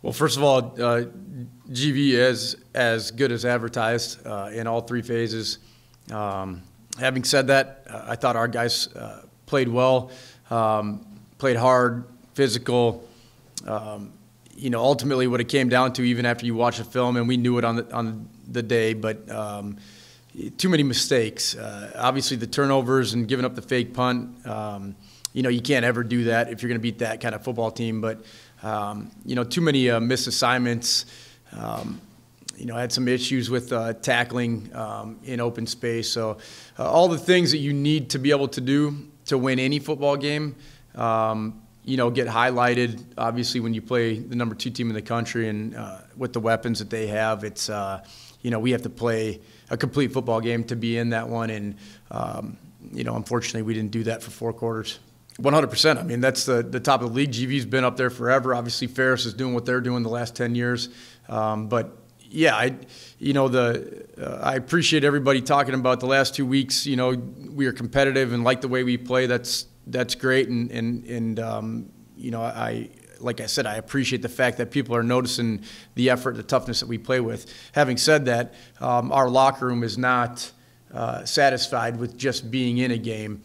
Well, first of all, GV is as good as advertised in all three phases. Having said that, I thought our guys played well, played hard, physical. Ultimately what it came down to, even after you watch the film, and we knew it on the day, but too many mistakes. Obviously the turnovers and giving up the fake punt, you can't ever do that if you're going to beat that kind of football team. But, too many missed assignments. I had some issues with tackling in open space. So all the things that you need to be able to do to win any football game, get highlighted. Obviously, when you play the number 2 team in the country and with the weapons that they have, it's, we have to play a complete football game to be in that one. And, unfortunately, we didn't do that for 4 quarters. 100%. I mean, that's the top of the league. GV's been up there forever. Obviously, Ferris is doing what they're doing the last 10 years. But yeah, I appreciate everybody talking about the last 2 weeks. We are competitive and like the way we play. That's great. Like I said, I appreciate the fact that people are noticing the effort, the toughness that we play with. Having said that, our locker room is not satisfied with just being in a game.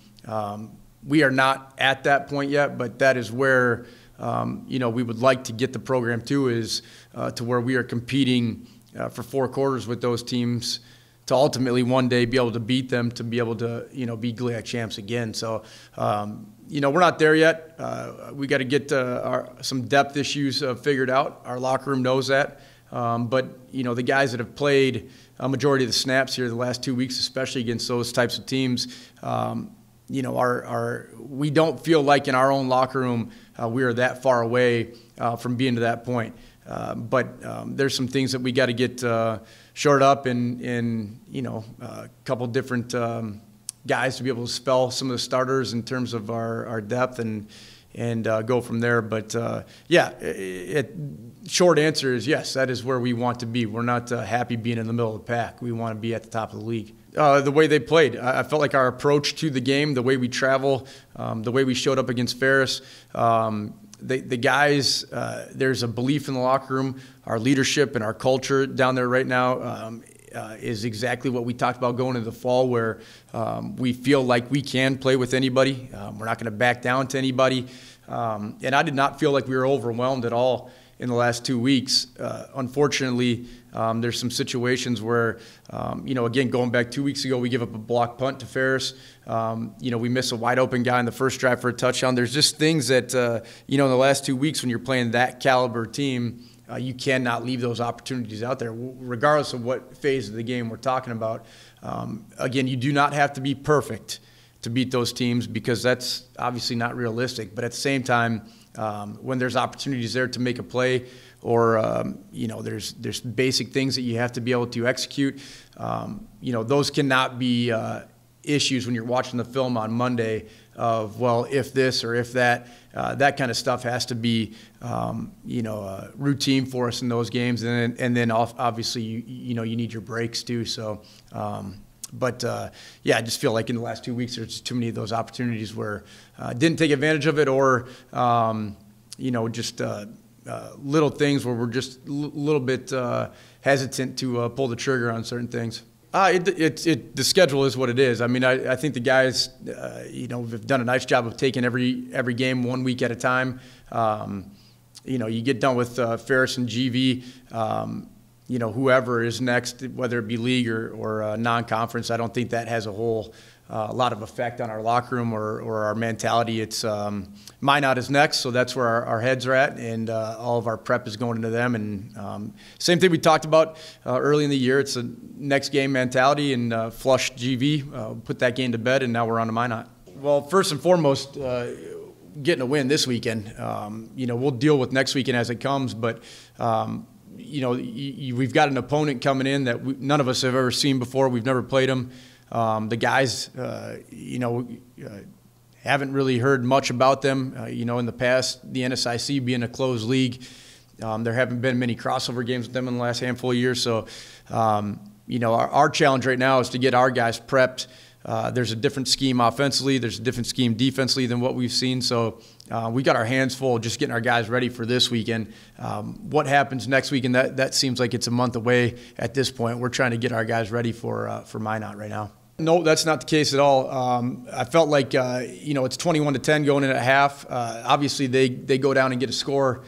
We are not at that point yet, but that is where we would like to get the program to, is to where we are competing for 4 quarters with those teams to ultimately one day be able to beat them, to be able to be GLIAC champs again. So we're not there yet. We got to get some depth issues figured out. Our locker room knows that. But the guys that have played a majority of the snaps here the last 2 weeks, especially against those types of teams, we don't feel like in our own locker room we are that far away from being to that point. But there's some things that we got to get shored up in a couple different guys to be able to spell some of the starters in terms of our depth and go from there. But short answer is yes, that is where we want to be. We're not happy being in the middle of the pack. We want to be at the top of the league. The way they played, I felt like our approach to the game, the way we travel, the way we showed up against Ferris, the guys, there's a belief in the locker room. Our leadership and our culture down there right now is exactly what we talked about going into the fall, where we feel like we can play with anybody. We're not going to back down to anybody. And I did not feel like we were overwhelmed at all in the last 2 weeks. Unfortunately, there's some situations where, again, going back 2 weeks ago, we give up a block punt to Ferris. We miss a wide open guy in the first drive for a touchdown. There's just things that, in the last 2 weeks when you're playing that caliber team, you cannot leave those opportunities out there, regardless of what phase of the game we're talking about. Again, you do not have to be perfect to beat those teams, because that's obviously not realistic. But at the same time, when there's opportunities there to make a play, or there's basic things that you have to be able to execute, those cannot be issues when you're watching the film on Monday of, well, if this or if that. That kind of stuff has to be routine for us in those games, and then obviously you need your breaks too. So. I just feel like in the last 2 weeks, there's just too many of those opportunities where didn't take advantage of it, or, little things where we're just a little bit hesitant to pull the trigger on certain things. The schedule is what it is. I mean, I think the guys, have done a nice job of taking every game 1 week at a time. You get done with Ferris and GV, whoever is next, whether it be league or non-conference, I don't think that has a whole lot of effect on our locker room or our mentality. It's Minot is next, so that's where our heads are at, and all of our prep is going into them. And same thing we talked about early in the year. It's a next game mentality, and flush GV, put that game to bed, and now we're on to Minot. Well, first and foremost, getting a win this weekend. We'll deal with next weekend as it comes, but we've got an opponent coming in that none of us have ever seen before. We've never played them. The guys, haven't really heard much about them. In the past, the NSIC being a closed league, there haven't been many crossover games with them in the last handful of years. So, our challenge right now is to get our guys prepped. There's a different scheme offensively. There's a different scheme defensively than what we've seen. So we got our hands full just getting our guys ready for this weekend. What happens next weekend, that seems like it's a month away at this point. We're trying to get our guys ready for Minot right now. No, that's not the case at all. I felt like, it's 21-10 going in at half. Obviously, they go down and get a score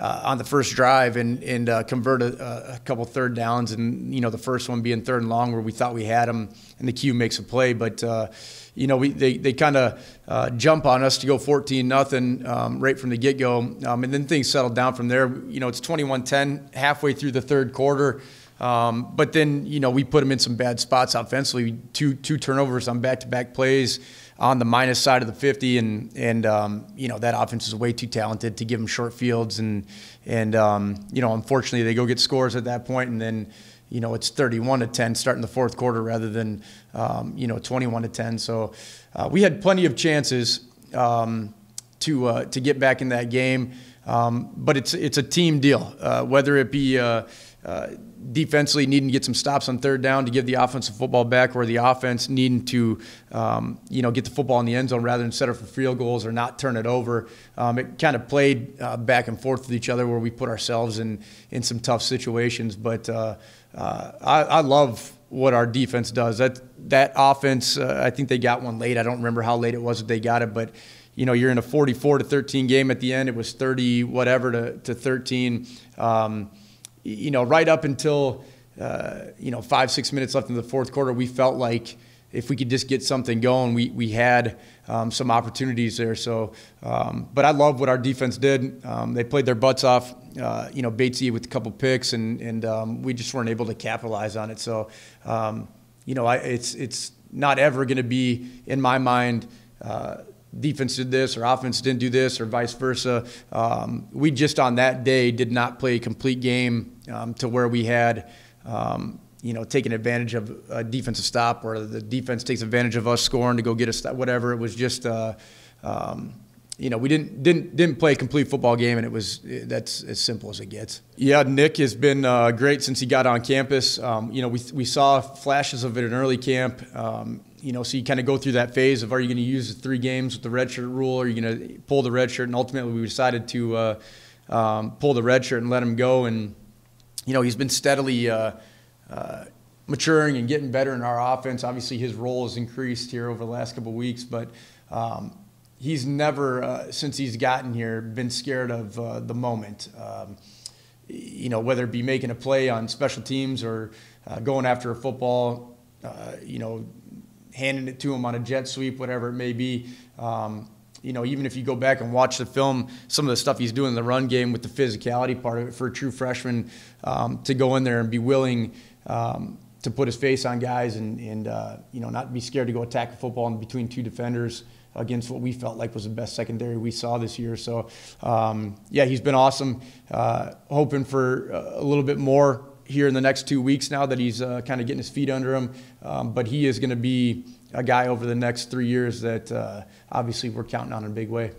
on the first drive and convert a couple third downs, and the first one being 3rd and long where we thought we had them, and the Q makes a play, but they kind of jump on us to go 14-0 right from the get-go, and then things settled down from there. It's 21-10 halfway through the 3rd quarter. But then, we put them in some bad spots offensively, two turnovers on back-to-back plays on the minus side of the 50. And that offense is way too talented to give them short fields. And unfortunately they go get scores at that point. And then, it's 31-10 starting the 4th quarter rather than, 21-10. So, we had plenty of chances, to get back in that game. But it's a team deal, whether it be, defensively needing to get some stops on 3rd down to give the offensive football back, or the offense needing to, get the football in the end zone rather than set up for field goals or not turn it over. It kind of played back and forth with each other where we put ourselves in some tough situations. But I love what our defense does. That offense, I think they got one late. I don't remember how late it was that they got it, but you're in a 44-13 game at the end. It was 30 whatever to 13. Right up until 5-6 minutes left in the 4th quarter, we felt like if we could just get something going, we had some opportunities there. So, but I love what our defense did. They played their butts off. Batesy with a couple picks, and we just weren't able to capitalize on it. So, it's not ever going to be in my mind. Defense did this or offense didn't do this or vice versa. We just on that day did not play a complete game to where we had, taken advantage of a defensive stop, or the defense takes advantage of us scoring to go get a stop, whatever. It was just, we didn't play a complete football game, and that's as simple as it gets. Yeah, Nick has been great since he got on campus. We saw flashes of it in early camp. So you kind of go through that phase of, are you going to use the 3 games with the redshirt rule, or are you going to pull the redshirt? And ultimately we decided to pull the redshirt and let him go. And, he's been steadily maturing and getting better in our offense. Obviously his role has increased here over the last couple of weeks, but he's never, since he's gotten here, been scared of the moment. Whether it be making a play on special teams or going after a football, handing it to him on a jet sweep, whatever it may be. Even if you go back and watch the film, some of the stuff he's doing in the run game with the physicality part of it for a true freshman, to go in there and be willing to put his face on guys and not be scared to go attack a football in between 2 defenders against what we felt like was the best secondary we saw this year. So, he's been awesome. Hoping for a little bit more here in the next 2 weeks now that he's kind of getting his feet under him. But he is going to be a guy over the next 3 years that obviously we're counting on in a big way.